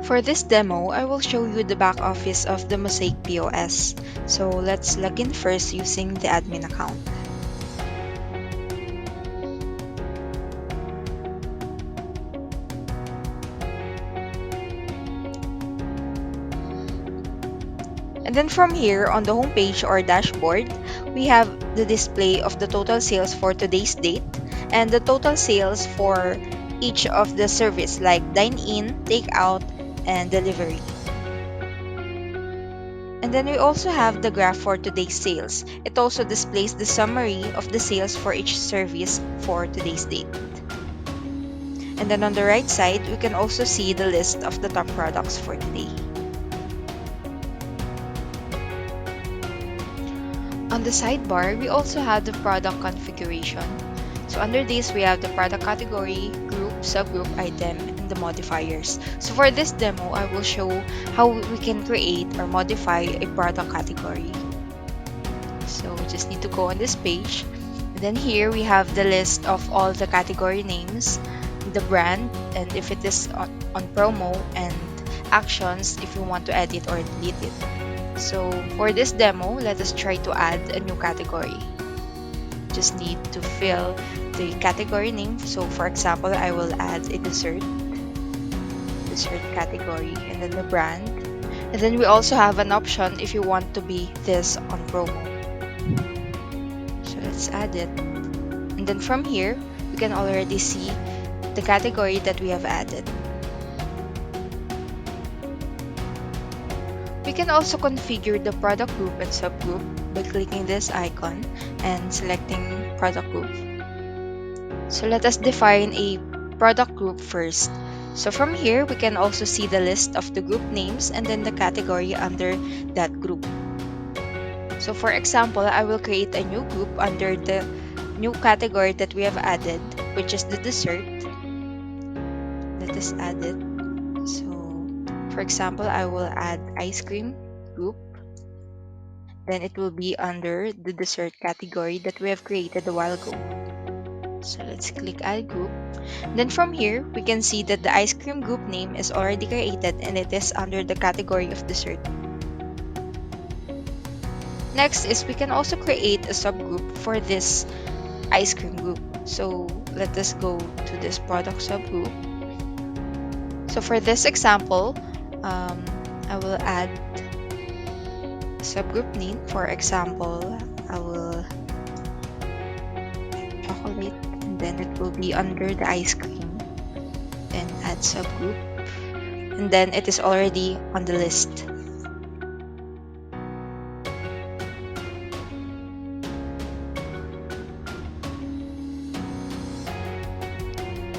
For this demo, I will show you the back office of the Mosaic POS. So let's log in first using the admin account. And then from here on the homepage or dashboard, we have the display of the total sales for today's date and the total sales for each of the service like dine-in, take-out, and delivery. And then we also have the graph for today's sales. It also displays the summary of the sales for each service for today's date. And then on the right side, we can also see the list of the top products for today. On the sidebar, we also have the product configuration. So under this, we have the product category, group, subgroup, item, and the modifiers. So for this demo, I will show how we can create or modify a product category. So we just need to go on this page. And then here we have the list of all the category names, the brand, and if it is on promo, and actions if you want to edit or delete it. So for this demo, let us try to add a new category. Just need to fill the category name. So for example, I will add a dessert category, and then the brand. And then we also have an option if you want to be this on promo. So let's add it. And then from here, we can already see the category that we have added. We can also configure the product group and subgroup by clicking this icon and selecting product group. So let us define a product group first. So from here, we can also see the list of the group names and then the category under that group. So for example, I will create a new group under the new category that we have added, which is the dessert. Let us add it. So for example, I will add ice cream group. Then it will be under the dessert category that we have created a while ago. So let's click add group. Then from here, we can see that the ice cream group name is already created and it is under the category of dessert. Next is we can also create a subgroup for this ice cream group. So let us go to this product subgroup. So for this example, I will add subgroup name. For example, I will chocolate, and then it will be under the ice cream. Then add subgroup, and then it is already on the list.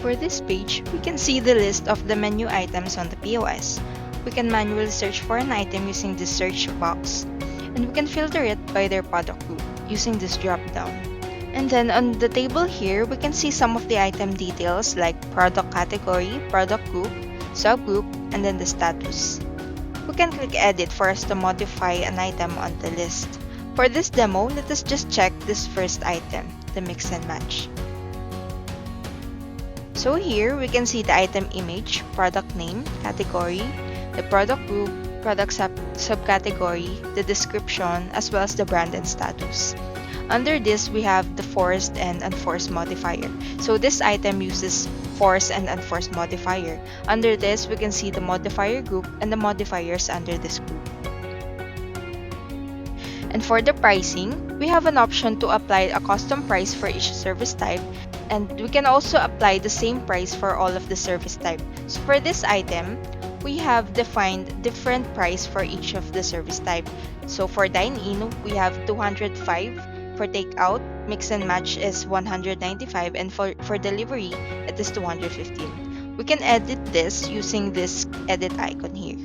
For this page, we can see the list of the menu items on the POS. We can manually search for an item using this search box, and we can filter it by their product group using this drop down. And then on the table here, we can see some of the item details like product category, product group, subgroup, and then the status. We can click edit for us to modify an item on the list. For this demo, let us just check this first item, the mix and match. So here, we can see the item image, product name, category, the product group, product subcategory, the description, as well as the brand and status. Under this, we have the forced and unforced modifier. So this item uses forced and unforced modifier. Under this, we can see the modifier group and the modifiers under this group. And for the pricing, we have an option to apply a custom price for each service type, and we can also apply the same price for all of the service type. So for this item, we have defined different price for each of the service type. So for dine-in, we have 205. For takeout, mix and match is 195, and for delivery, it is 215. We can edit this using this edit icon here.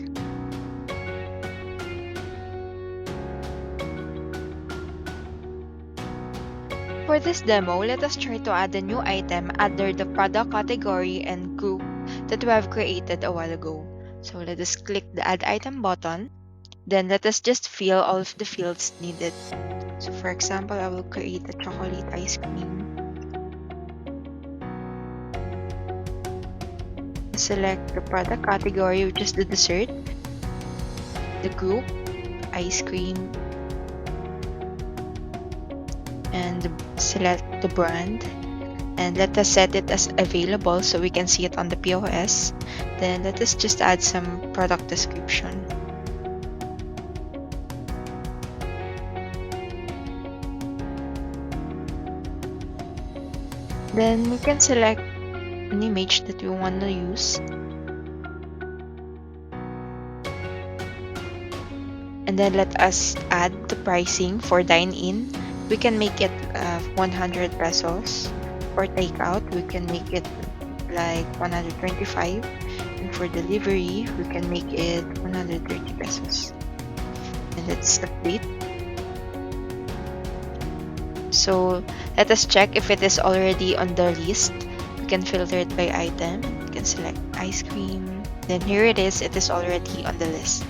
For this demo, let us try to add a new item under the product category and group that we have created a while ago. So let us click the add item button. Then let us just fill all of the fields needed. So for example, I will create a chocolate ice cream. select the product category, which is the dessert, the group, ice cream, and select the brand. And let us set it as available so we can see it on the POS. Then let us just add some product description. Then we can select an image that we want to use. And then let us add the pricing for dine-in. We can make it 100 pesos. For takeout, we can make it like 125. And for delivery, we can make it 130 pesos. And let's update. So let us check if it is already on the list. We can filter it by item. We can select ice cream. Then here it is already on the list.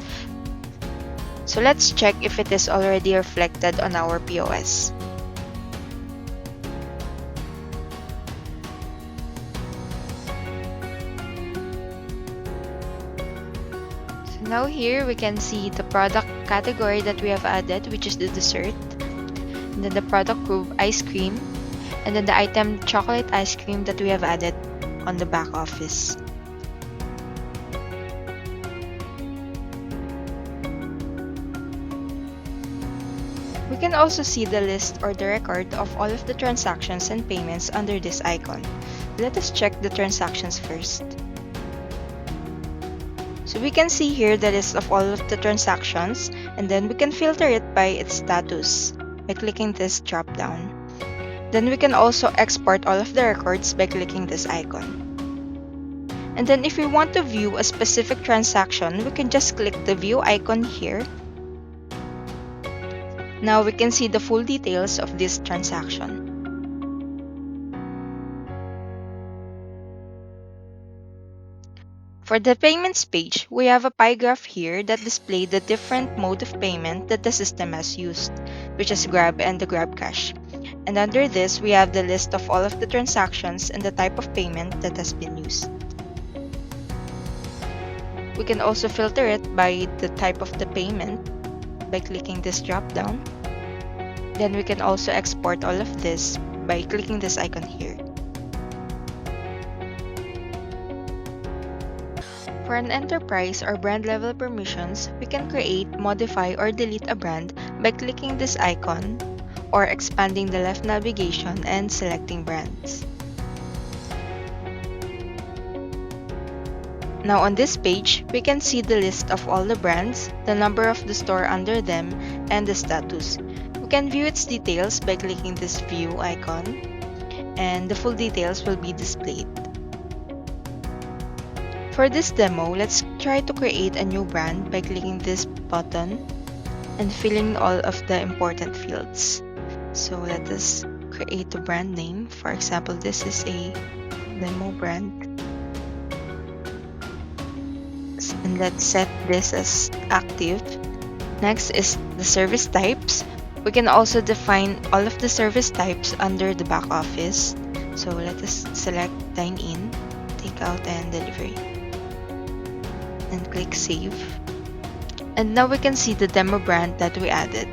So let's check if it is already reflected on our POS. So now here we can see the product category that we have added, which is the dessert. And then the product group, ice cream. And then the item, chocolate ice cream, that we have added on the back office. We can also see the list or the record of all of the transactions and payments under this icon. Let us check the transactions first. So we can see here the list of all of the transactions, and then we can filter it by its status by clicking this drop down. Then we can also export all of the records by clicking this icon. And then if we want to view a specific transaction, we can just click the view icon here. Now we can see the full details of this transaction. For the payments page, we have a pie graph here that displays the different mode of payment that the system has used, which is Grab and the Grab Cash. And under this, we have the list of all of the transactions and the type of payment that has been used. We can also filter it by the type of the payment by clicking this drop down. Then we can also export all of this by clicking this icon here. For an enterprise or brand level permissions, we can create, modify, or delete a brand by clicking this icon or expanding the left navigation and selecting brands. Now on this page, we can see the list of all the brands, the number of the store under them, and the status. We can view its details by clicking this view icon, and the full details will be displayed. For this demo, let's try to create a new brand by clicking this button and filling all of the important fields. So let us create a brand name. For example, this is a demo brand. And let's set this as active. Next is the service types. We can also define all of the service types under the back office. So let us select dine-in, takeout, and delivery. And click save. And now we can see the demo brand that we added.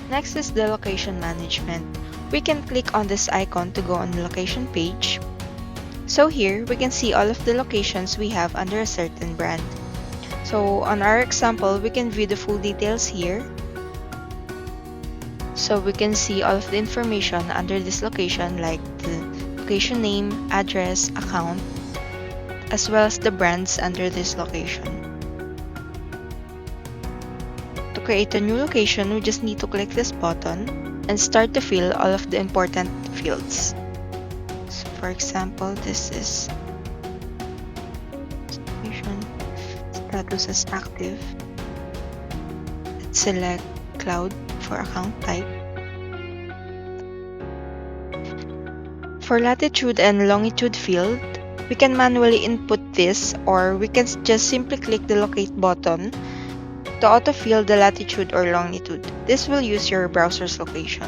Next is the location management. We can click on this icon to go on the location page. So here, we can see all of the locations we have under a certain brand. So on our example, we can view the full details here. So we can see all of the information under this location, like the location name, address, account, as well as the brands under this location. To create a new location, we just need to click this button and start to fill all of the important fields. So for example, this is status as active. Let's select cloud for account type. For latitude and longitude field, we can manually input this, or we can just simply click the locate button to autofill the latitude or longitude. This will use your browser's location.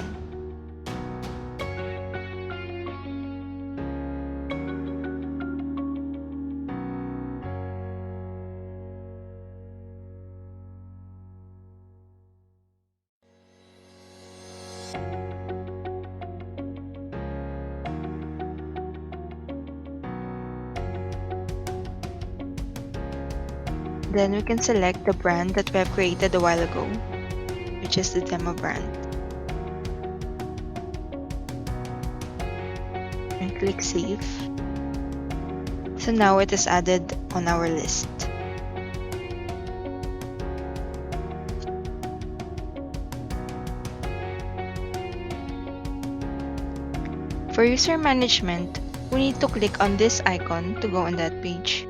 Then we can select the brand that we have created a while ago, which is the demo brand. And click Save. So now it is added on our list. For user management, we need to click on this icon to go on that page.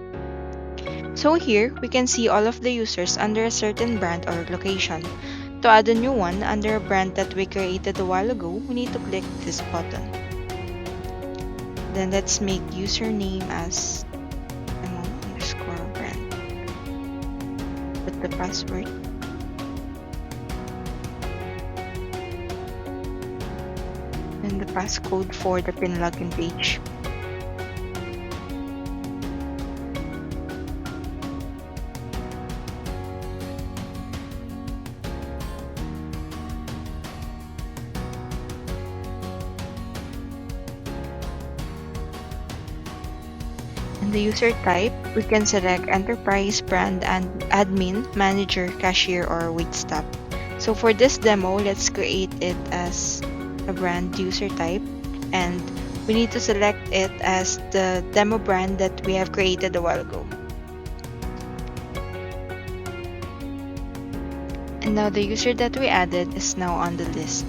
So here, we can see all of the users under a certain brand or location. To add a new one under a brand that we created a while ago, we need to click this button. Then let's make username as emo_brand. Put the password. And the passcode for the pin login page. In the user type, we can select enterprise, brand, and admin, manager, cashier, or waitstaff. So for this demo, let's create it as a brand user type, and we need to select it as the demo brand that we have created a while ago. And now the user that we added is now on the list.